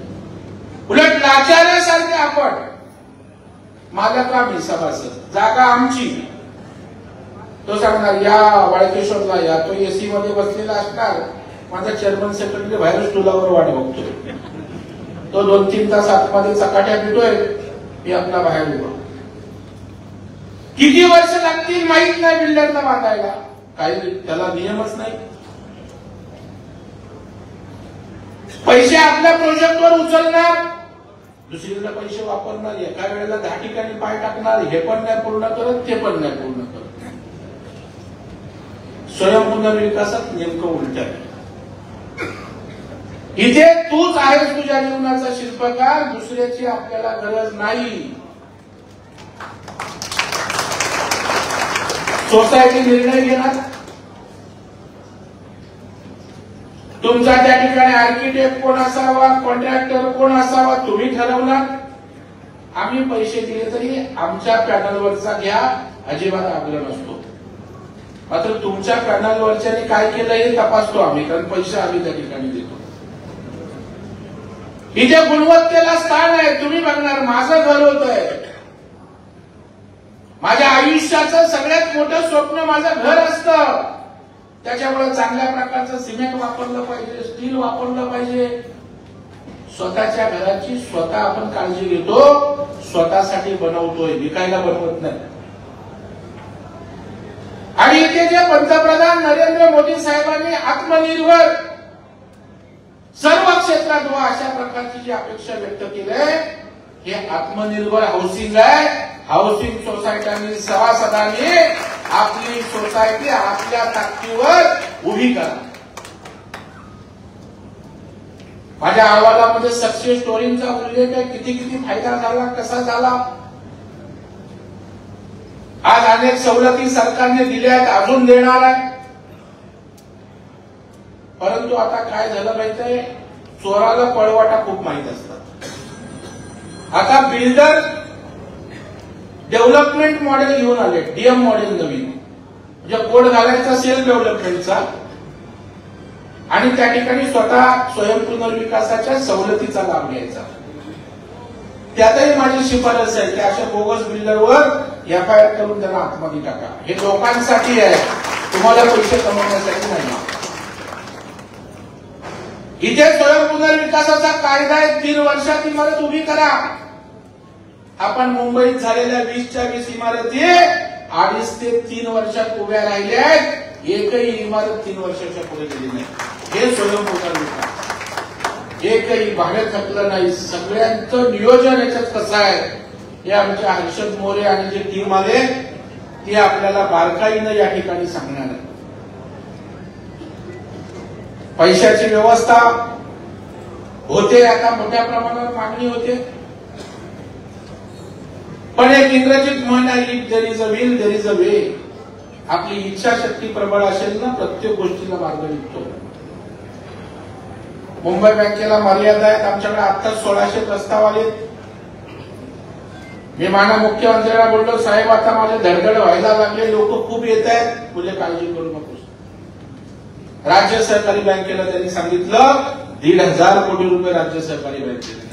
उलट लाचारासारखे आपण, मालक आम्ही सभासद, जागा आमची. तो सांगणार या वाळकेश्वरला या, तो एसी मध्ये बसलेला असणार, माझा चेअरमन सेक्रेटरी बाहेर स्टुलावर वाट बघतोय, तो 2-3 तास आतमध्ये चकाट्या पिटोय, मी आपला बाहेर उभा. किती वर्ष लागतील माहित नाही बिल्डरला बांधायला, काही त्याला नियमच नाही. पैसे आपल्या प्रोजेक्टवर उचलणार, दुसरीकडे पैसे वापरणार, एका वेळेला 10 ठिकाणी पाय टाकणार, हे पण नाही पूर्ण करत, ते पण नाही पूर्ण करत. स्वयंपुनर्विकासात नेमकं उलट आहे. इथे तूच आहेस तुझ्या जीवनाचा शिल्पकार, दुसऱ्याची आपल्याला गरज नाही. सोसायटी निर्णय घेणार, तुमचा त्या ठिकाणी आर्किटेक्ट कोण असावा, कॉन्ट्रॅक्टर कोण असावा तुम्ही ठरवणार. आम्ही पैसे दिले तरी आमच्या पॅनलवरचा घ्या, अजिबात आग्रह नसतो. मात्र तुमच्या पॅनलवरच्याने काय केलं हे तपासतो आम्ही, कारण पैसे आम्ही त्या ठिकाणी देतो. इथे गुणवत्तेला स्थान आहे. तुम्ही बघणार, माझं घर होतंय, माझ्या आयुष्याचं सगळ्यात मोठं स्वप्न माझं घर असतं. त्याच्यामुळे चांगल्या प्रकारचं सिमेंट वापरलं पाहिजे, स्टील वापरलं पाहिजे. स्वतःच्या घराची स्वतः आपण काळजी घेतो, स्वतःसाठी बनवतोय, विकायला बनवत नाही. आणि इथे जे पंतप्रधान नरेंद्र मोदी साहेबांनी आत्मनिर्भर सर्व क्षेत्रात व अशा प्रकारची जी अपेक्षा व्यक्त केली आहे, हे आत्मनिर्भर हाऊसिंग आहे. हाऊसिंग सोसायट्यांनी, सभासदांनी आपली सोसायटी आपल्या ताकदीवर उभी करा. माझ्या अहवालामध्ये सक्सेस स्टोरीचा उल्लेख आहे, किती किती फायदा झाला, कसा झाला. आज अनेक सवलती सरकारने दिल्या आहेत, अजून देणार आहे. परंतु आता काय झालं माहितीये, चोराला पळवाटा खूप माहित असतात. आता बिल्डर डेव्हलपमेंट मॉडेल घेऊन आले, डीएम मॉडेल नवीन, म्हणजे कोड घालायचा सेल्फ डेव्हलपमेंटचा, आणि त्या ठिकाणी स्वतः स्वयंपुनर्विकासाच्या सवलतीचा लाभ घ्यायचा. त्यातही माझी शिफारस आहे की अशा बोगस बिल्डरवर एफआयआर करून त्यांना आतमध्ये टाका. हे लोकांसाठी आहे, तुम्हाला पैसे कमवण्यासाठी नाही. इथे स्वयंपुनर्विकासाचा कायदा आहे, 3 वर्षात इमारत उभी करा. आपण मुंबईत झालेल्या 20च्या 20 इमारती 2.5 ते 3 वर्षात उभ्या राहिल्या आहेत. एकही इमारत 3 वर्षाच्या पुढे गेली नाही. हे स्वयंपुनर्विकास. एकही भाडे थकलं नाही. सगळ्यांचं नियोजन याच्यात कसं आहे हे आमचे हर्षद मोरे आणि जे टीम आले ते आपल्याला बारकाईनं या ठिकाणी सांगणार आहे. पैशाची व्यवस्था होते, आता मोठ्या प्रमाणावर मागणी होते. पण एक इंग्रजीत म्हण आहे, if there is a will there is a way. आपली इच्छाशक्ती प्रबळ असेल ना, प्रत्येक गोष्टीला मार्ग निघतो. मुंबई बँकेला मर्यादा आहेत. आमच्याकडे आता 1600 प्रस्ताव आले. मी माननीय मुख्यमंत्र्यांना बोललो, साहेब आता माझे धडधड व्हायला लागले, लोक खूप येत आहेत, मुले काळजी करू नकोस. राज्य सहकारी बँकेला त्यांनी सांगितलं 1,500 कोटी रुपये राज्य सहकारी बँकेला.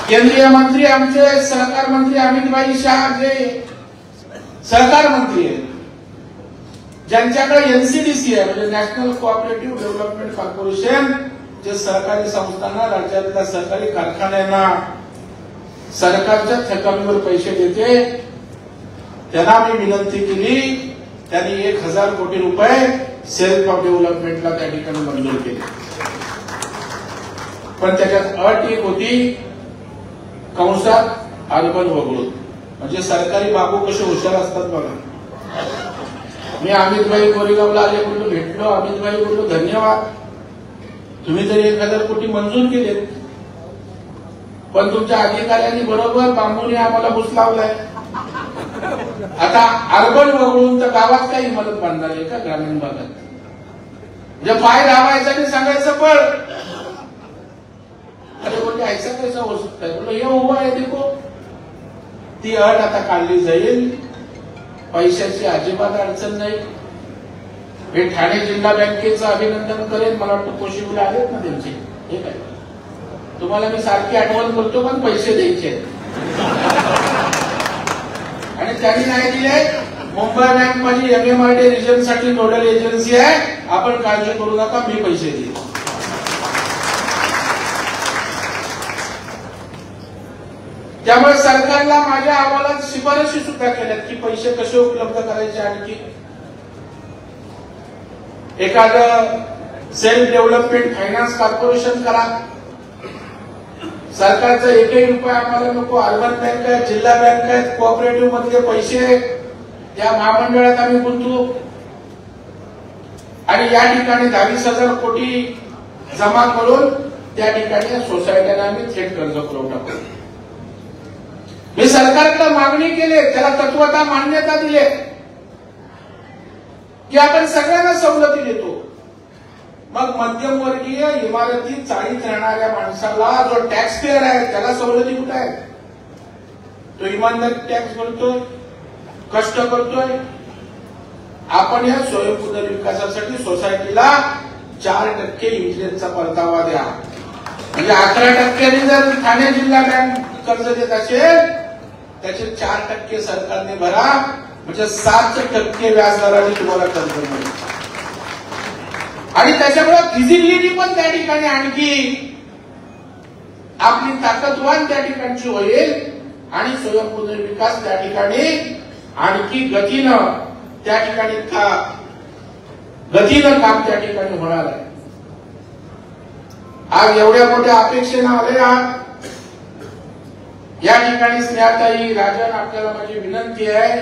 केंद्रीय मंत्री आमचे सहकार मंत्री अमित शाह जे सहकार मंत्री आहेत, ज्यांच्याकडे एनसीडीसी आहे म्हणजे नॅशनल कोऑपरेटिव्ह डेव्हलपमेंट कॉर्पोरेशन, जे सहकारी संस्थांना, राज्यातल्या सहकारी कारखान्यांना सरकारच्या थकमीवर पैसे देते, त्यांना मी विनंती केली. त्यांनी 1,000 कोटी रुपये सेल्फ ऑफ डेव्हलपमेंटला त्या ठिकाणी मंजूर केले. पण त्याच्यात अट एक होती, कंसात अर्बन वगळून. म्हणजे सरकारी बाबू कसे हुशार असतात बघा. मी अमितभाई कोरेगावला आले बोललो, भेटलो, अमितभाई बोललो धन्यवाद, तुम्ही तरी 1000 कोटी मंजूर केले, पण तुमच्या अधिकाऱ्यांनी बरोबर बांबूने आम्हाला घुस लावलाय. आता अर्बन वगळून तर गावात काही इमारत बांधणार आहे का ग्रामीण भागात? म्हणजे पाय दाबायचा आणि सांगायचं पण अरे बोलले ऐसा कैसा हो सकता है, बोलो हे उभा आहे देखो. ती अट आता काढली जाईल, पैशाची अजिबात अडचण नाही. हे ठाणे जिल्हा बँकेचं अभिनंदन करेन, मला वाटतं कोशिवले आलेत ना त्यांचे, हे काय तुम्हाला मी सारखी आठवण करतो, पण पैसे द्यायचे आणि त्यांनी नाही दिले. मुंबई बँक माझी MMRD रिजन साठी नोडल एजन्सी आहे, आपण काळजी करू नका, मी पैसे देईन. त्यामुळे सरकारला माझ्या अहवालात शिफारशी सुद्धा केल्यात की पैसे कसे उपलब्ध करायचे. आणखी एखादं सेल्फ डेव्हलपमेंट फायनान्स कॉर्पोरेशन करा. सरकारचा एकही रुपया आम्हाला नको. अर्बन बँक आहे, जिल्हा बँक आहेत, कोऑपरेटिव्ह मधले पैसे त्या महामंडळात आम्ही गुंतवू आणि या ठिकाणी 22,000 कोटी जमा करून त्या ठिकाणी सोसायट्यांना आम्ही थेट कर्ज पुरवठा करू. मी सरकारला मागणी केली, त्याला तत्वता मान्यता दिली की आपण सगळ्यांना सवलती देतो. मग मध्यमवर्गीय इमारतीत चाळीत राहणाऱ्या माणसाला जो टॅक्स पेअर आहे त्याला सवलती कुठे आहे? तो इमानदारी टॅक्स भरतोय, कष्ट करतोय. आपण या स्वयं पुनर्विकासासाठी सोसायटीला 4% इंटरेस्टचा परतावा द्या. म्हणजे 11% जर ठाणे जिल्हा बँक कर्ज देत असेल त्याचे 4% सरकारने भरा, म्हणजे 7% व्याजदराने तुम्हाला कर्ज मिळेल. आणि त्याच्यामुळे फिजिबिलिटी पण त्या ठिकाणी आणखी आपली ताकदवान त्या ठिकाणची होईल आणि स्वयं पुनर्विकास त्या ठिकाणी आणखी गतीनं काम त्या ठिकाणी होणार आहे. आज एवढ्या मोठ्या अपेक्षेनं आले आहात. या ठिकाणी स्नेहाताई, राजन, आपल्याला माझी विनंती आहे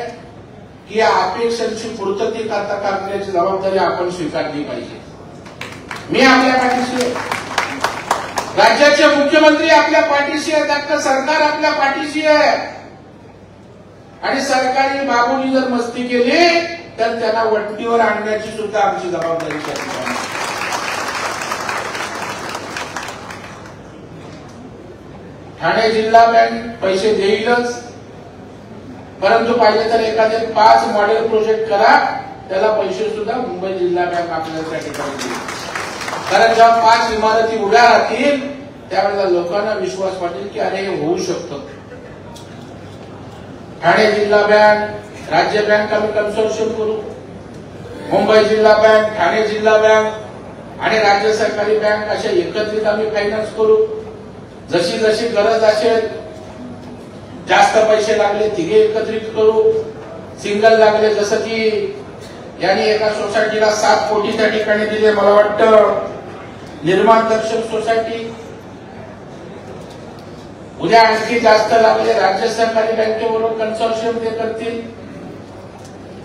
की या अपेक्षांची पूर्तता करण्याची जबाबदारी आपण स्वीकारली पाहिजे. मी आपल्या पाठीशी आहे, राज्याचे मुख्यमंत्री आपल्या पाठीशी आहेत, अख्खं सरकार आपल्या पाठीशी आहे. आणि सरकारी बाबूंनी जर मस्ती केली तर त्यांना वटणीवर आणण्याची सुद्धा आमची जबाबदारी आहे. ठाणे जिल्हा बँक पैसे देईलच, परंतु पाहिजे तर एखादे 5 मॉडेल प्रोजेक्ट करा, त्याला पैसे सुद्धा मुंबई जिल्हा बँक आपल्याला त्या ठिकाणी देईल. कारण जेव्हा 5 इमारती उभ्या राहतील त्यावेळेला लोकांना विश्वास वाटेल की अरे हे होऊ शकतं. ठाणे जिल्हा बँक, राज्य बँक आम्ही कन्सोर्शियम करू. मुंबई जिल्हा बँक, ठाणे जिल्हा बँक आणि राज्य सरकारी बँक अशा एकत्रित आम्ही फायनान्स करू. जशी जशी गरज असेल, जास्त पैसे लागले तिघे एकत्रित करू, सिंगल लागले जसं की यांनी एका सोसायटीला 7 कोटी त्या ठिकाणी दिले, मला वाटतं निर्माण दर्शक सोसायटी. उद्या आणखी जास्त लागले राज्य सहकारी बँकेबरोबर कन्सोर्शियम ते करतील.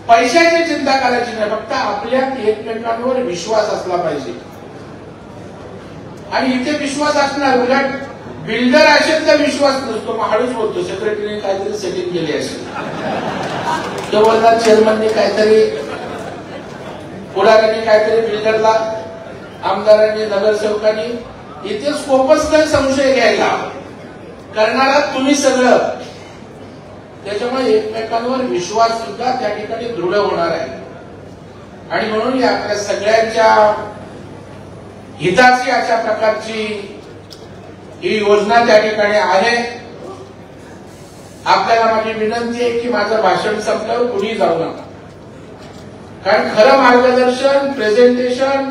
पैशाची चिंता करायची नाही, फक्त आपल्यात एकमेकांवर विश्वास असला पाहिजे. आणि इथे विश्वास असणार, उलट बिल्डर असेल तर विश्वास नसतो. मग हळूच बोलतो, सेक्रेटरीने काहीतरी सेटिंग केली असेल, तो बोलतात चेअरमनने काहीतरी, पुढाऱ्यांनी काहीतरी, बिल्डरला, आमदारांनी, नगरसेवकांनी. इथे स्कोपच नाही संशय घ्यायला, करणारा तुम्ही सगळं. त्याच्यामुळे एकमेकांवर विश्वास सुद्धा त्या ठिकाणी दृढ होणार आहे. आणि म्हणून या आपल्या सगळ्यांच्या हिताची अशा प्रकारची ही योजना त्या ठिकाणी आहे. आपल्याला माझी विनंती आहे की माझं भाषण संपल्यावर कुणी जाऊ नका. कारण खरं मार्गदर्शन, प्रेझेंटेशन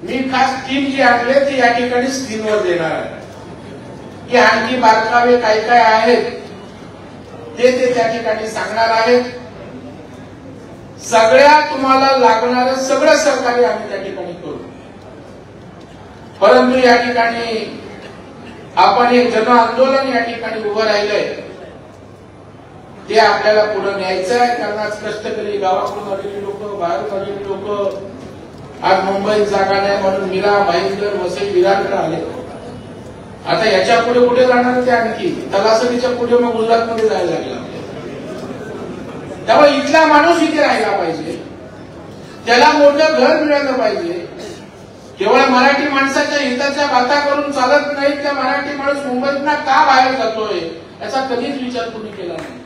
मी खास टीम जी आणले ती या ठिकाणी स्क्रीनवर देणार आहे की आणखी बारकावे काय काय आहेत ते त्या ठिकाणी सांगणार आहेत. सगळ्या तुम्हाला लागणारं सगळं सहकार्य आम्ही त्या ठिकाणी करू. परंतु या ठिकाणी आपण एक जन आंदोलन या ठिकाणी उभं राहिलंय ते आपल्याला पुढे न्यायचं आहे. कारण आज कष्टकरी गावाकडून आलेली लोक, बाहेरून आलेली लोक आज मुंबईत जागा नाही म्हणून मीरा, भाईंदर, वसई, विरारकडे आले. आता याच्या पुढे कुठे राहणार ते? आणखी तलासरीच्या पुढे मग गुजरातमध्ये जायला लागला. त्यामुळे इथला माणूस इथे राहिला पाहिजे, त्याला मोठं घर मिळालं पाहिजे. केवळ मराठी माणसाच्या हिताच्या बाता करून चालत नाही. त्या मराठी माणूस मुंबईतनं का बाहेर जातोय याचा कधीच विचार कोणी केला नाही.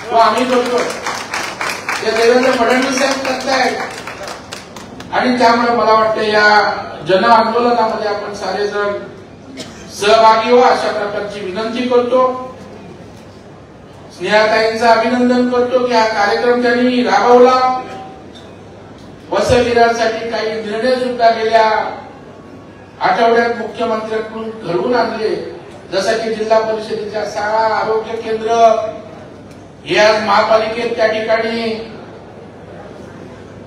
तो आम्ही करतो, ते देवेंद्र फडणवीस साहेब करतायत. आणि त्यामुळे मला वाटतं या जन आंदोलनामध्ये आपण सारेजण सहभागी व्हा अशा प्रकारची विनंती करतो. स्नेहाताईंचं अभिनंदन करतो की हा कार्यक्रम त्यांनी राबवला. वसई विरारसाठी काही निर्णय सुद्धा गेल्या आठवड्यात मुख्यमंत्र्यांकडून घडवून आणले. जसं की जिल्हा परिषदेच्या शाळा, आरोग्य केंद्र हे आज महापालिकेत त्या ठिकाणी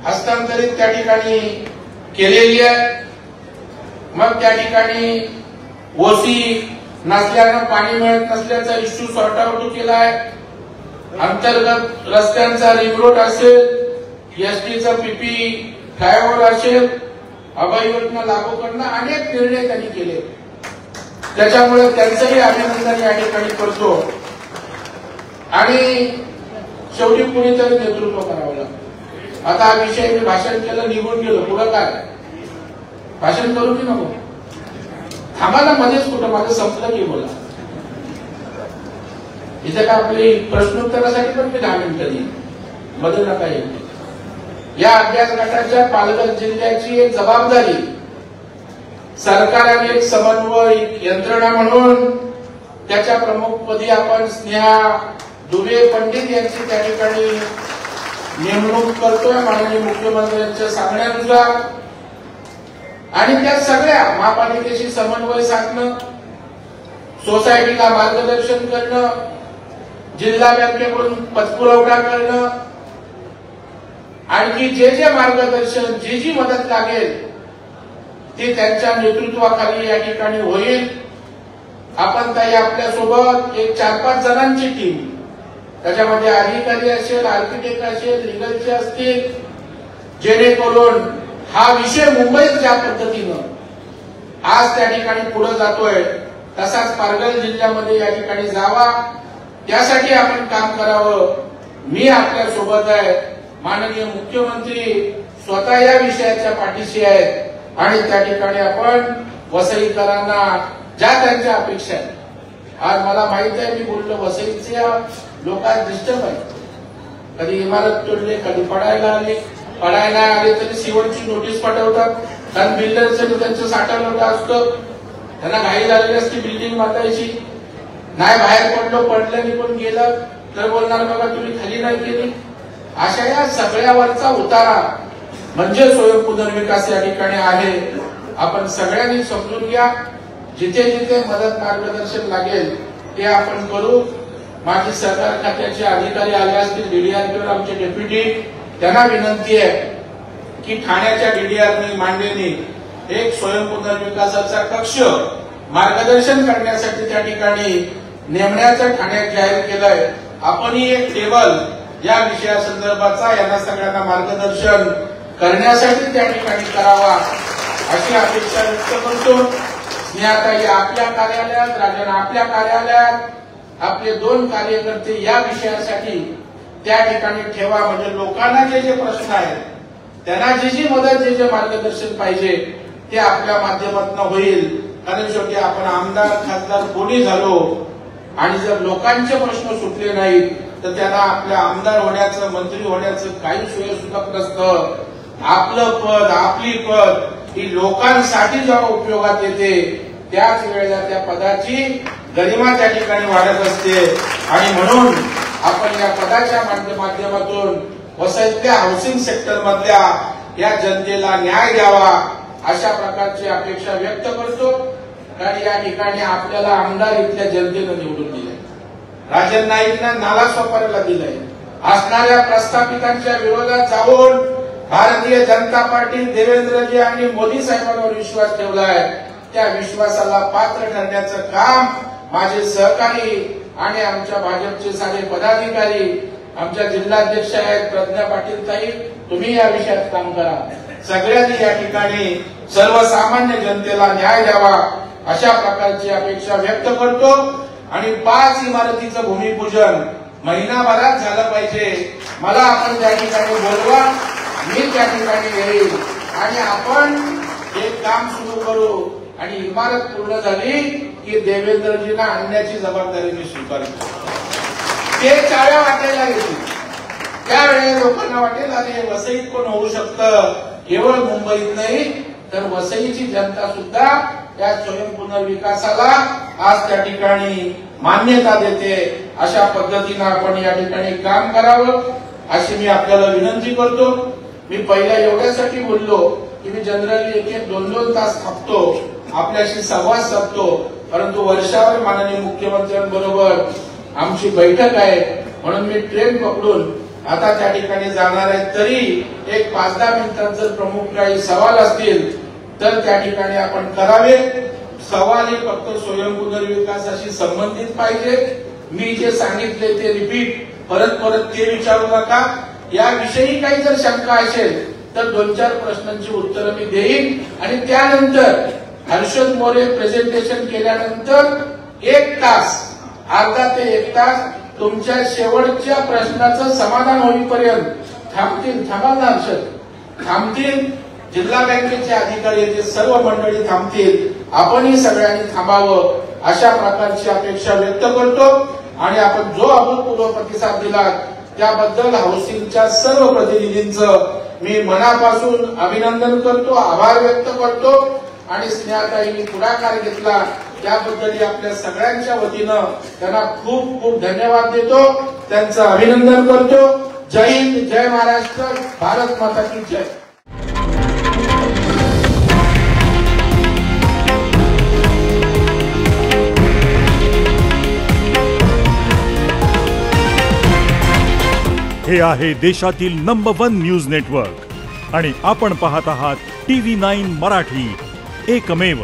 हस्तांतरित त्या ठिकाणी केलेली आहे. मग त्या ठिकाणी ओसी नसल्यानं पाणी मिळत नसल्याचा इश्यू सॉर्ट आउट केलाय. अंतर्गत रस्त्यांचा रिंग रोड असेल, एसटीचा पीपी फ्लायओव्हर असेल, अभय योजना लागू करणं, अनेक निर्णय त्यांनी केले. त्याच्यामुळे त्यांचंही अभिनंदन या ठिकाणी करतो. आणि शेवटी कुणीतरी नेतृत्व करावं लागतं. आता हा विषय मी भाषण केलं, निघून गेलो, पुढं काय भाषण करू की नको? थांबा ना, मध्येच कुठं माझं संपलं की बोला. इथे का आपली प्रश्नोत्तरासाठी पण मी 10 मिनिटं दिली, मध्ये नका येईल. या अभ्यास गटाच्या पालघर जिल्ह्याची एक जबाबदारी सरकार आणि एक समन्वय यंत्रणा म्हणून त्याच्या प्रमुखपदी आपण स्नेहा दुबे पंडित यांची त्या ठिकाणी नेमणूक करतोय माननीय मुख्यमंत्र्यांच्या सांगण्यानुसार. आणि त्या सगळ्या महापालिकेशी समन्वय साधणं, सोसायटीला मार्गदर्शन करणं, जिल्हा बँकेकडून पतपुरवठा करणं, आणखी जे मार्गदर्शन, जी मदत लागेल ते त्यांच्या नेतृत्वाखाली या ठिकाणी होईल. आपण ताई आपल्यासोबत एक 4-5 जणांची टीम, त्याच्यामध्ये अधिकारी असेल, आर्किटेक्ट असेल, लिगलचे असतील, जेणेकरून हा विषय मुंबईत ज्या पद्धतीनं आज त्या ठिकाणी पुढे जातोय तसाच पालघर जिल्ह्यामध्ये या ठिकाणी जावा, त्यासाठी आपण काम करावं. मी आपल्या सोबत आहे. माननीय मुख्यमंत्री स्वतः या विषयाच्या पाठीशी आहेत आणि त्या ठिकाणी आपण वसईकरांना ज्या त्यांच्या अपेक्षा आहेत. आज मला माहित आहे, मी बोललो वसईच्या लोकांना डिस्टर्ब आहे. कधी इमारत तोडली, कधी पडायला आले तरी सीवरची नोटीस पाठवतात. कारण बिल्डरचं त्यांचं साठवलं असतं, त्यांना घाई झालेली असते बिल्डिंग बांधायची. नाही बाहेर पडलं निघून गेलं तर बोलणार बघा तुम्ही खाली नाही केली. अशा या सगळ्यावरचा उतारा म्हणजे स्वयं पुनर्विकास या ठिकाणी आहे. आपण सगळ्यांनी समजून घ्या. जिथे जिथे मदत मार्गदर्शन लागेल ते आपण करू. माझी सहकार खात्याचे अधिकारी आले असतील, डीडीआरपीवर आमचे डेप्युटी, त्यांना विनंती आहे की ठाण्याच्या डीडीआरनी मांडेनी एक स्वयं पुनर्विकासाचा कक्ष मार्गदर्शन करण्यासाठी त्या ठिकाणी नेमण्याचं ठाण्यात जाहीर केलंय. आपणही एक टेबल या विषयासंदर्भाचा यांना सगळ्यांना मार्गदर्शन करण्यासाठी त्या ठिकाणी करावा अशी अपेक्षा व्यक्त करतो. स्नेहाताई आपल्या कार्यालयात, राजन आपल्या कार्यालयात, आपले 2 कार्यकर्ते या विषयासाठी त्या ठिकाणी ठेवा. म्हणजे लोकांना जे प्रश्न आहेत, त्यांना जी मदत, जे मार्गदर्शन पाहिजे ते आपल्या माध्यमातून होईल. कारण शेवटी आपण आमदार खासदार कोणी झालो आणि जर लोकांचे प्रश्न सुटले नाहीत तर त्यांना आपल्या आमदार होण्याचं, मंत्री होण्याचं काही सोय सुद्धा नसतं. आपलं पद, आपली पद ही लोकांसाठी जेव्हा उपयोगात येते त्याच वेळेला त्या पदाची गरिमा त्या ठिकाणी वाढत असते. आणि म्हणून आपण या पदाच्या माध्यमातून वसईतल्या हाऊसिंग सेक्टर मधल्या या जनतेला न्याय द्यावा अशा प्रकारची अपेक्षा व्यक्त करतो. कारण या ठिकाणी आपल्याला आमदार इथल्या जनतेनं निवडून दिले, राजन नाईकना नाला सोपाऱ्याला दिलाय. असणाऱ्या प्रस्थापितांच्या विरोधात जाऊन भारतीय जनता पार्टी देवेंद्रजी आणि मोदी साहेबांवर विश्वास ठेवलाय. त्या विश्वासाला पात्र ठरण्याचं काम माझे सहकारी आणि आमच्या भाजपचे सारे पदाधिकारी, आमच्या जिल्हाध्यक्ष आहेत प्रज्ञा पाटील ताई, तुम्ही या विषयात काम करा. सगळ्यांनी या ठिकाणी सर्वसामान्य जनतेला न्याय द्यावा अशा प्रकारची अपेक्षा व्यक्त करतो. आणि 5 इमारतीचं भूमिपूजन महिनाभरात झालं पाहिजे. मला आपण त्या ठिकाणी बोलवा, मी त्या ठिकाणी येईल आणि आपण एक काम सुरू करू. आणि इमारत पूर्ण झाली की देवेंद्रजींना आणण्याची जबाबदारी मी स्वीकारतो. ते चाव्या वाटायला येतील, त्यावेळेस लोकांना वाटेल अरे वसईत कोण होऊ शकतं. केवळ मुंबईत नाही तर वसईची जनता सुद्धा या स्वयंपुनर्विकासाला आज त्या ठिकाणी मान्यता देते. अशा पद्धतीनं आपण या ठिकाणी काम करावं अशी मी आपल्याला विनंती करतो. मी पहिल्या एवढ्यासाठी बोललो की मी जनरली 1-2 तास थांबतो, आपल्याशी संवाद साधतो, परंतु वर्षावर माननीय मुख्यमंत्र्यांबरोबर आमची बैठक आहे म्हणून मी ट्रेन पकडून आता त्या ठिकाणी जाणार आहे. तरी एक 5-10 मिनिटात जर प्रमुख काही सवाल असतील तर त्या ठिकाणी आपण करावे. सवाल हे फक्त स्वयंपुनर्विकासाशी संबंधित पाहिजे. मी जे सांगितले ते रिपीट परत ते विचारू नका. याविषयी काही जर शंका असेल तर 2-4 प्रश्नांची उत्तरं मी देईन आणि त्यानंतर हर्षद मोरे प्रेझेंटेशन केल्यानंतर 1 तास, अर्धा ते 1 तास तुमच्या शेवटच्या प्रश्नाचं समाधान होईपर्यंत थांबतील. थांबाल ना हर्षद? थांबतील. जिल्हा बँकेचे अधिकारी येथे सर्व मंडळी थांबतील. आपणही सगळ्यांनी थांबावं अशा प्रकारची अपेक्षा व्यक्त करतो. आणि आपण जो अभूतपूर्व प्रतिसाद दिला त्याबद्दल हाऊसिंगच्या सर्व प्रतिनिधींचं मी मनापासून अभिनंदन करतो, आभार व्यक्त करतो. आणि स्नेहाताईंनी पुढाकार घेतला त्याबद्दल आपल्या सगळ्यांच्या वतीनं त्यांना खूप खूप धन्यवाद देतो, त्यांचं अभिनंदन करतो. जय हिंद, जय महाराष्ट्र, भारत माता की जय. हे आहे देशातील नंबर 1 न्यूज नेटवर्क आणि आपण पाहत आहात TV9 मराठी, एकमेव.